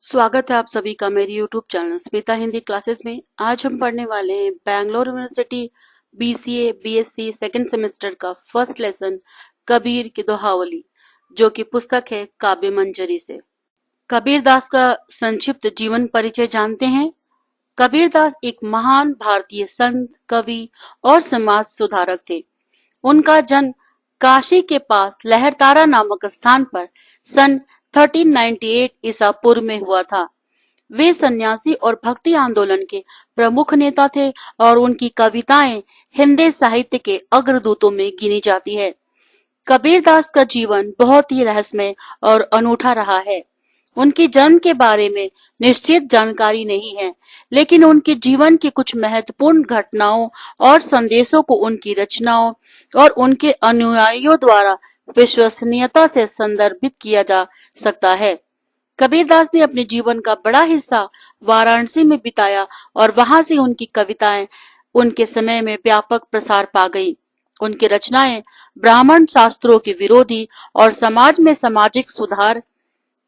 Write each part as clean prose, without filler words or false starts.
स्वागत है आप सभी का मेरी YouTube channel Smita Hindi classes में। आज हम पढ़ने वाले हैं Bangalore university BCA BSc second semester का फर्स्ट लेसन कबीर की दोहावली, जो कि पुस्तक है काव्य मंजरी से। कबीर दास का संक्षिप्त जीवन परिचय जानते हैं। कबीर दास एक महान भारतीय संत, कवि और समाज सुधारक थे। उनका जन्म काशी के पास लहरतारा नामक स्थान पर सन 1398 ईसा पूर्व में हुआ था। वे सन्यासी और भक्ति आंदोलन के प्रमुख नेता थे और उनकी कविताएं हिंदी साहित्य के अग्रदूतों में गिनी जाती है। कबीर दास का जीवन बहुत ही रहस्यमय और अनूठा रहा है। उनके जन्म के बारे में निश्चित जानकारी नहीं है, लेकिन उनके जीवन की कुछ महत्वपूर्ण घटनाओं और संदेशों को उनकी रचनाओं और उनके अनुयायियों द्वारा विश्वसनीयता से संदर्भित किया जा सकता है। कबीरदास ने अपने जीवन का बड़ा हिस्सा वाराणसी में बिताया और वहां से उनकी कविताएं उनके समय में व्यापक प्रसार पा गई। उनकी रचनाएं ब्राह्मण शास्त्रों के विरोधी और समाज में सामाजिक सुधार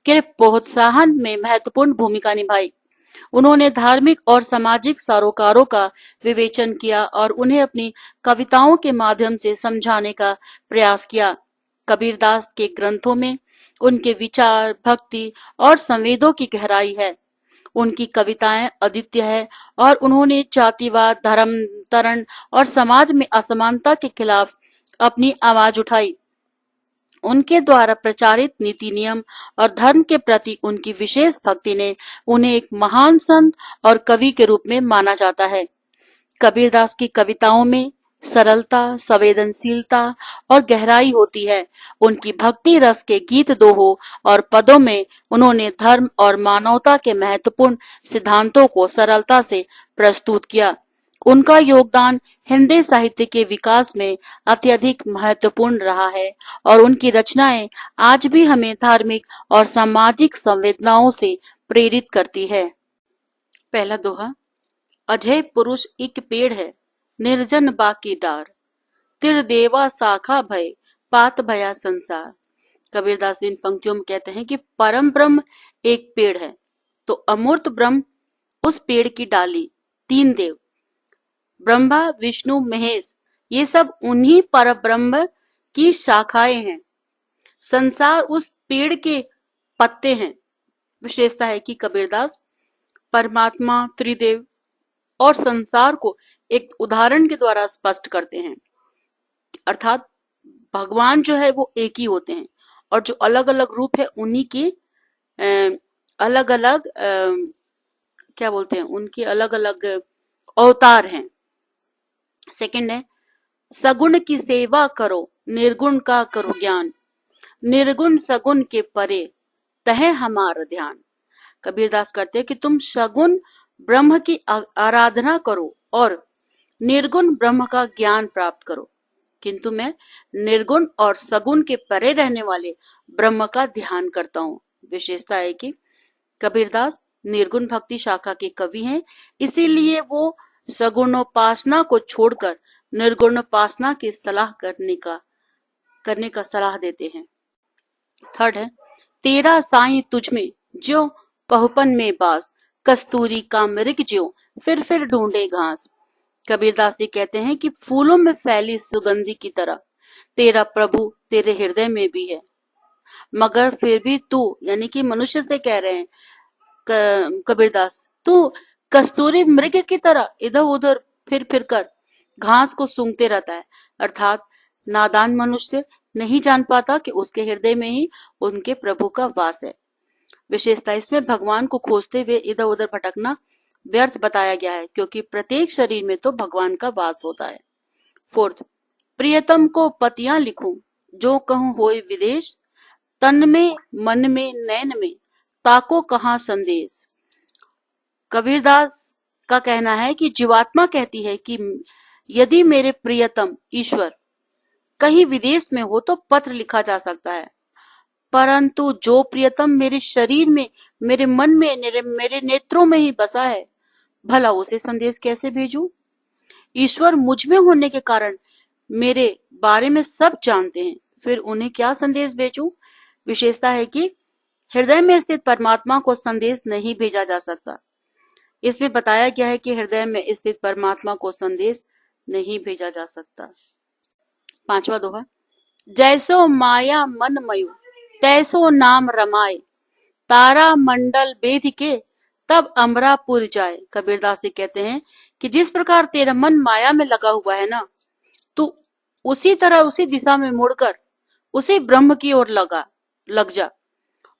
के प्रोत्साहन में महत्वपूर्ण भूमिका निभाई। उन्होंने धार्मिक और सामाजिक सरोकारों का विवेचन किया और उन्हें अपनी कविताओं के माध्यम से समझाने का प्रयास किया। कबीरदास के ग्रंथों में उनके विचार, भक्ति और संवेदों की गहराई है। उनकी कविताएं अद्वितीय है और उन्होंने जातिवाद, धर्मांतरण और समाज में असमानता के खिलाफ अपनी आवाज उठाई। उनके द्वारा प्रचारित नीति, नियम और धर्म के प्रति उनकी विशेष भक्ति ने उन्हें एक महान संत और कवि के रूप में माना जाता है। कबीरदास की कविताओं में सरलता, संवेदनशीलता और गहराई होती है। उनकी भक्ति रस के गीत दोहों और पदों में उन्होंने धर्म और मानवता के महत्वपूर्ण सिद्धांतों को सरलता से प्रस्तुत किया। उनका योगदान हिंदी साहित्य के विकास में अत्यधिक महत्वपूर्ण रहा है और उनकी रचनाएं आज भी हमें धार्मिक और सामाजिक संवेदनाओं से प्रेरित करती है। पहला दोहा। अजय पुरुष एक पेड़ है, निर्जन बाकी डार, तिर देवा शाखा भय, पात भया संसार। कबीरदास इन पंक्तियों में कहते हैं कि परम ब्रह्म एक पेड़ है, तो अमूर्त ब्रह्म उस पेड़ की डाली, तीन देव ब्रह्मा, विष्णु, महेश, ये सब उन्हीं पर ब्रह्म की शाखाएं हैं। संसार उस पेड़ के पत्ते हैं। विशेषता है कि कबीरदास परमात्मा, त्रिदेव और संसार को एक उदाहरण के द्वारा स्पष्ट करते हैं। अर्थात भगवान जो है वो एक ही होते हैं और जो अलग अलग रूप है उन्हीं के अलग अलग क्या बोलते हैं, उनके अलग अलग अवतार हैं। सेकंड है, सगुण की सेवा करो, निर्गुण का करो ज्ञान, निर्गुण सगुण के परे, तह हमारा ध्यान। कबीरदास कहते हैं कि तुम सगुण ब्रह्म की आराधना करो और निर्गुण ब्रह्म का ज्ञान प्राप्त करो, किंतु मैं निर्गुण और सगुण के परे रहने वाले ब्रह्म का ध्यान करता हूँ। विशेषता है कि कबीरदास निर्गुण भक्ति शाखा के कवि हैं, इसीलिए वो सगुणोपासना को छोड़कर निर्गुणोपासना की सलाह करने का सलाह देते हैं। थर्ड है, तेरा साईं तुझ में ज्यों पहुपन में बास, कस्तूरी का मृग ज्यों फिर ढूंढे घास। कबीरदास जी कहते हैं कि फूलों में फैली सुगंधी की तरह तेरा प्रभु तेरे हृदय में भी है, मगर फिर भी तू, यानी कि मनुष्य से कह रहे हैं कबीरदास, तू कस्तूरी मृग की तरह इधर उधर फिर कर घास को सूंघते रहता है। अर्थात नादान मनुष्य नहीं जान पाता कि उसके हृदय में ही उनके प्रभु का वास है। विशेषता इसमें भगवान को खोजते हुए इधर उधर भटकना व्यर्थ बताया गया है, क्योंकि प्रत्येक शरीर में तो भगवान का वास होता है। फोर्थ, प्रियतम को पतियां लिखूं, जो कहूं होए विदेश, तन में मन में नैन में, ताको कहां संदेश। कबीरदास का कहना है कि जीवात्मा कहती है कि यदि मेरे प्रियतम ईश्वर कहीं विदेश में हो तो पत्र लिखा जा सकता है, परंतु जो प्रियतम मेरे शरीर में, मेरे मन में, मेरे नेत्रों में ही बसा है, भला उसे संदेश कैसे भेजूं? ईश्वर मुझ में होने के कारण मेरे बारे में सब जानते हैं, फिर उन्हें क्या संदेश भेजूं? विशेषता है कि हृदय में स्थित परमात्मा को संदेश नहीं भेजा जा सकता। इसमें बताया गया है कि हृदय में स्थित परमात्मा को संदेश नहीं भेजा जा सकता। पांचवा दोहा, जैसो माया मन मयो तैसो नाम रमाए, तारा मंडल बेध के तब अमरापुर जाए। कबीरदास जी कहते हैं कि जिस प्रकार तेरा मन माया में लगा हुआ है ना, तू उसी तरह उसी दिशा में मुड़कर उसी ब्रह्म की ओर लग जा।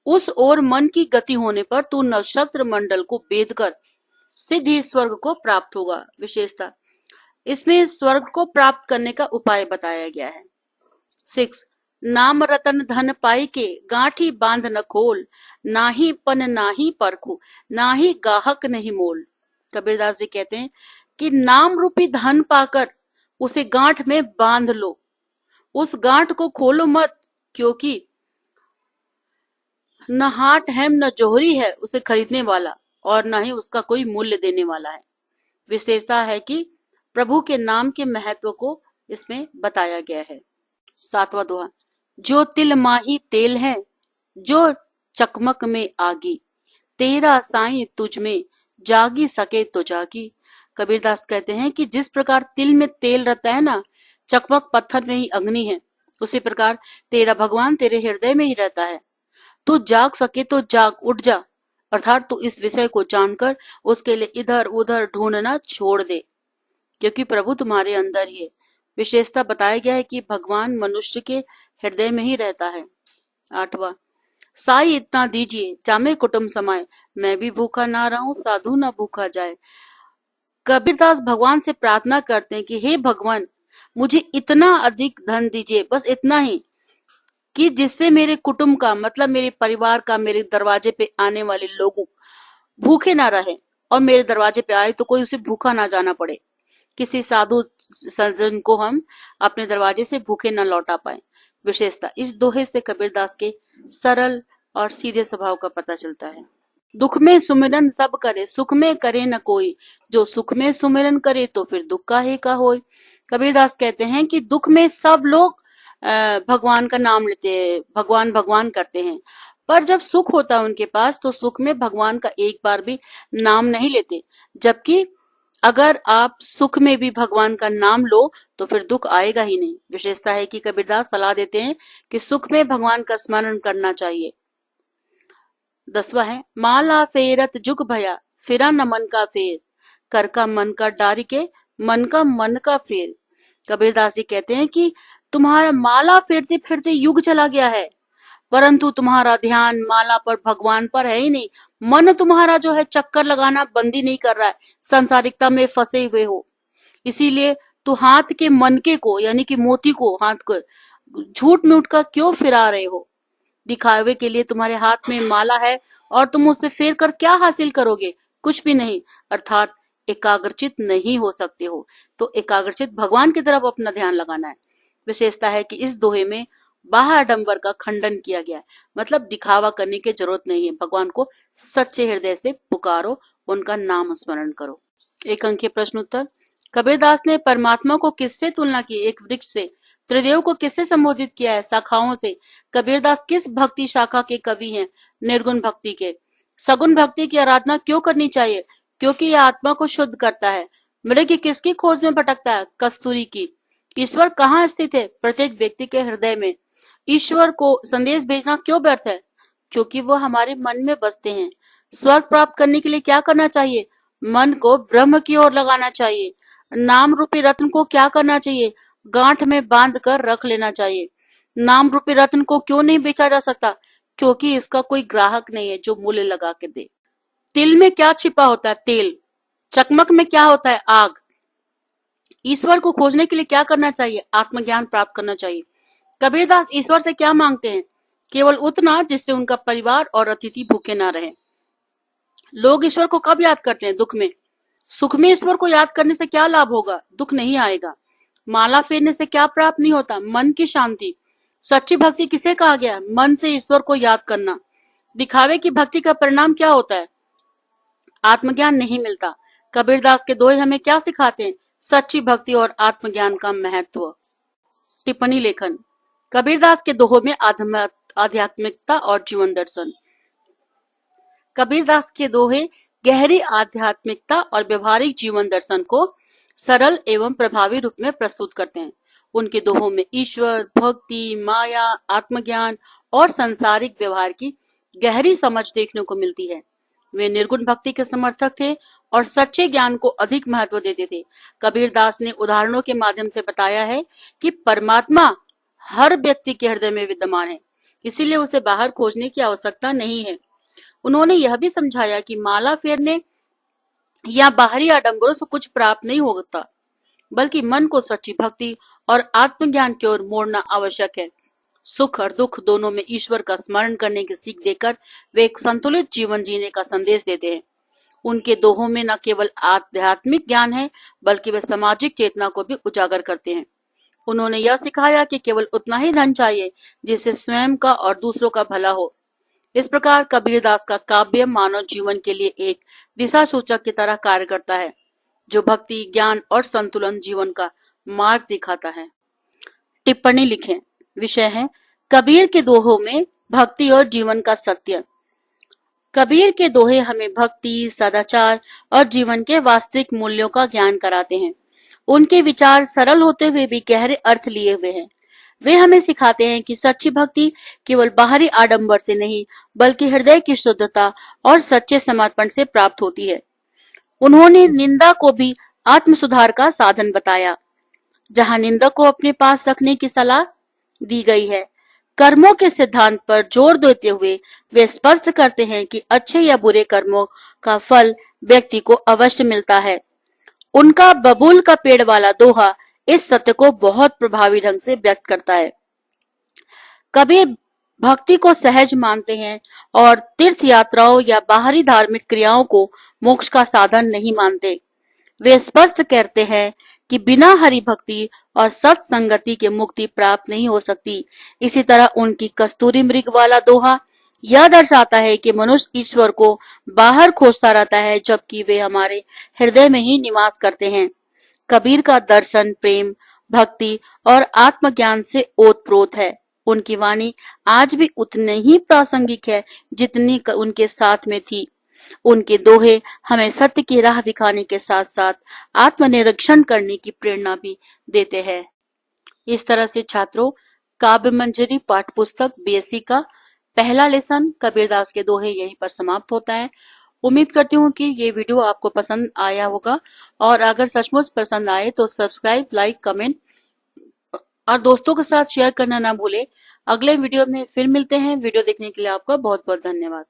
उस ओर मन की गति होने पर तू नक्षत्र मंडल को भेद कर सीधी स्वर्ग को प्राप्त होगा। विशेषता, इसमें स्वर्ग को प्राप्त करने का उपाय बताया गया है। 6, नाम रतन धन पाई के गांठी बांध न खोल, नाही पन नाही परखू, नाही गाहक नहीं मोल। कबीरदास जी कहते हैं कि नाम रूपी धन पाकर उसे गांठ में बांध लो, उस गांठ को खोलो मत, क्योंकि न हाट है न जोहरी है उसे खरीदने वाला, और न ही उसका कोई मूल्य देने वाला है। विशेषता है कि प्रभु के नाम के महत्व को इसमें बताया गया है। 7वां दोहा, जो तिल माही तेल है जो चकमक में आगी, तेरा साईं तुझ में जागी सके तो जागी। कबीरदास कहते हैं कि जिस प्रकार तिल में तेल रहता है ना, चकमक पत्थर में ही अग्नि है, उसी प्रकार तेरा भगवान तेरे हृदय में ही रहता है। तू जाग सके तो जाग, उठ जा, अर्थात तू इस विषय को जानकर उसके लिए इधर उधर ढूंढना छोड़ दे, क्योंकि प्रभु तुम्हारे अंदर ही है। विशेषता बताया गया है कि भगवान मनुष्य के हृदय में ही रहता है। 8वां, साई इतना दीजिए जामे कुटुंब समाए, मैं भी भूखा ना रहूं साधु ना भूखा जाए। कबीरदास भगवान से प्रार्थना करते हैं कि हे भगवान, मुझे इतना अधिक धन दीजिए, बस इतना ही कि जिससे मेरे कुटुंब का मतलब मेरे परिवार का मेरे दरवाजे पे आने वाले लोग भूखे ना रहे, और मेरे दरवाजे पे आए तो कोई उसे भूखा ना जाना पड़े, किसी साधु सज्जन को हम अपने दरवाजे से भूखे ना लौटा पाए। विशेषता, इस दोहे से कबीरदास के सरल और सीधे स्वभाव का पता चलता है। दुख में सुमिरन सब करे सुख में करे न कोई, जो सुख में सुमिरन करे तो फिर दुख काहे का होय। कबीरदास कहते हैं कि दुख में सब लोग भगवान का नाम लेते हैं, भगवान भगवान करते हैं, पर जब सुख होता है उनके पास तो सुख में भगवान का एक बार भी नाम नहीं लेते। जबकि अगर आप सुख में भी भगवान का नाम लो तो फिर दुख आएगा ही नहीं। विशेषता है कि कबीरदास सलाह देते हैं कि सुख में भगवान का स्मरण करना चाहिए। 10वां है, माला फेरत जुग भया फिरा न मन का फेर, कर का मन का डारी के मन का फेर। कबीरदास जी कहते हैं कि तुम्हारा माला फेरते फेरते युग चला गया है, परंतु तुम्हारा ध्यान माला पर भगवान पर है ही नहीं। मन तुम्हारा जो है चक्कर लगाना बंद ही नहीं कर रहा है, संसारिकता में फंसे हुए हो। इसीलिए तू हाथ के मनके को यानी कि मोती को हाथ को झूठ मूठ का क्यों फिरा रहे हो। दिखावे के लिए तुम्हारे हाथ में माला है और तुम उससे फेर कर क्या हासिल करोगे, कुछ भी नहीं, अर्थात एकाग्रचित नहीं हो सकते हो। तो एकाग्रचित भगवान की तरफ अपना ध्यान लगाना है। विशेषता है कि इस दोहे में बाह्याडंबर का खंडन किया गया है, मतलब दिखावा करने की जरूरत नहीं है। भगवान को सच्चे हृदय से पुकारो, उनका नाम स्मरण करो। एक अंकीय प्रश्न उत्तर, कबीरदास ने परमात्मा को किससे तुलना की? एक वृक्ष से। त्रिदेव को किससे संबोधित किया है? शाखाओं से। कबीरदास किस भक्ति शाखा के कवि हैं? निर्गुण भक्ति के। सगुण भक्ति की आराधना क्यों करनी चाहिए? क्योंकि यह आत्मा को शुद्ध करता है। मृग किसकी खोज में भटकता है? कस्तूरी की। ईश्वर कहाँ स्थित है? प्रत्येक व्यक्ति के हृदय में। ईश्वर को संदेश भेजना क्यों व्यर्थ है? क्योंकि वो हमारे मन में बसते हैं। स्वर्ग प्राप्त करने के लिए क्या करना चाहिए? मन को ब्रह्म की ओर लगाना चाहिए। नाम रूपी रत्न को क्या करना चाहिए? गांठ में बांध कर रख लेना चाहिए। नाम रूपी रत्न को क्यों नहीं बेचा जा सकता? क्योंकि इसका कोई ग्राहक नहीं है जो मूल्य लगा के दे। तिल में क्या छिपा होता है? तेल। चकमक में क्या होता है? आग। ईश्वर को खोजने के लिए क्या करना चाहिए? आत्मज्ञान प्राप्त करना चाहिए। कबीरदास ईश्वर से क्या मांगते हैं? केवल उतना जिससे उनका परिवार और अतिथि भूखे ना रहे। लोग ईश्वर को कब याद करते हैं? दुख में। सुख में ईश्वर को याद करने से क्या लाभ होगा? दुख नहीं आएगा। माला फेरने से क्या प्राप्त नहीं होता? मन की शांति। सच्ची भक्ति किसे कहा गया? मन से ईश्वर को याद करना। दिखावे की भक्ति का परिणाम क्या होता है? आत्मज्ञान नहीं मिलता। कबीरदास के दोहे हमें क्या सिखाते हैं? सच्ची भक्ति और आत्मज्ञान का महत्व। टिप्पणी लेखन, कबीरदास के दोहों में आध्यात्मिकता और जीवन दर्शन। कबीरदास के दोहे गहरी आध्यात्मिकता और व्यवहारिक जीवन दर्शन को सरल एवं प्रभावी रूप में प्रस्तुत करते हैं। उनके दोहों में ईश्वर, भक्ति, माया, आत्मज्ञान और सांसारिक व्यवहार की गहरी समझ देखने को मिलती है। वे निर्गुण भक्ति के समर्थक थे और सच्चे ज्ञान को अधिक महत्व देते थे। कबीरदास ने उदाहरणों के माध्यम से बताया है कि परमात्मा हर व्यक्ति के हृदय में विद्यमान है, इसीलिए उसे बाहर खोजने की आवश्यकता नहीं है। उन्होंने यह भी समझाया कि माला फेरने या बाहरी आडंबरों से कुछ प्राप्त नहीं होता, बल्कि मन को सच्ची भक्ति और आत्मज्ञान की ओर मोड़ना आवश्यक है। सुख और दुख दोनों में ईश्वर का स्मरण करने की सीख देकर वे एक संतुलित जीवन जीने का संदेश देते हैं। उनके दोहों में न केवल आध्यात्मिक ज्ञान है, बल्कि वे सामाजिक चेतना को भी उजागर करते हैं। उन्होंने यह सिखाया कि केवल उतना ही धन चाहिए जिससे स्वयं का और दूसरों का भला हो। इस प्रकार कबीरदास का काव्य मानव जीवन के लिए एक दिशा सूचक की तरह कार्य करता है, जो भक्ति, ज्ञान और संतुलन जीवन का मार्ग दिखाता है। टिप्पणी लिखें। विषय है कबीर के दोहों में भक्ति और जीवन का सत्य। कबीर के दोहे हमें भक्ति, सदाचार और जीवन के वास्तविक मूल्यों का ज्ञान कराते हैं। उनके विचार सरल होते हुए भी गहरे अर्थ लिए हुए हैं। वे हमें सिखाते हैं कि सच्ची भक्ति केवल बाहरी आडंबर से नहीं, बल्कि हृदय की शुद्धता और सच्चे समर्पण से प्राप्त होती है। उन्होंने निंदा को भी आत्म सुधार का साधन बताया, जहां निंदा को अपने पास रखने की सलाह दी गई है। कर्मों के सिद्धांत पर जोर देते हुए वे स्पष्ट करते हैं कि अच्छे या बुरे कर्मों का फल व्यक्ति को अवश्य मिलता है। उनका बबूल का पेड़ वाला दोहा इस सत्य को बहुत प्रभावी ढंग से व्यक्त करता है। कबीर भक्ति को सहज मानते हैं और तीर्थ यात्राओं या बाहरी धार्मिक क्रियाओं को मोक्ष का साधन नहीं मानते। वे स्पष्ट कहते हैं कि बिना हरि भक्ति और सत्संगति के मुक्ति प्राप्त नहीं हो सकती। इसी तरह उनकी कस्तूरी मृग वाला दोहा यह दर्शाता है कि मनुष्य ईश्वर को बाहर खोजता रहता है, जबकि वे हमारे हृदय में ही निवास करते हैं। कबीर का दर्शन प्रेम, भक्ति और आत्मज्ञान से ओतप्रोत है। उनकी वाणी आज भी उतनी ही प्रासंगिक है जितनी उनके साथ में थी। उनके दोहे हमें सत्य की राह दिखाने के साथ साथ आत्मनिरीक्षण करने की प्रेरणा भी देते हैं। इस तरह से छात्रों, काव्य मंजरी पाठ पुस्तक बीएससी का पहला लेसन कबीरदास के दोहे यहीं पर समाप्त होता है। उम्मीद करती हूँ कि ये वीडियो आपको पसंद आया होगा, और अगर सचमुच पसंद आए तो सब्सक्राइब, लाइक, कमेंट और दोस्तों के साथ शेयर करना ना भूले। अगले वीडियो में फिर मिलते हैं। वीडियो देखने के लिए आपका बहुत बहुत धन्यवाद।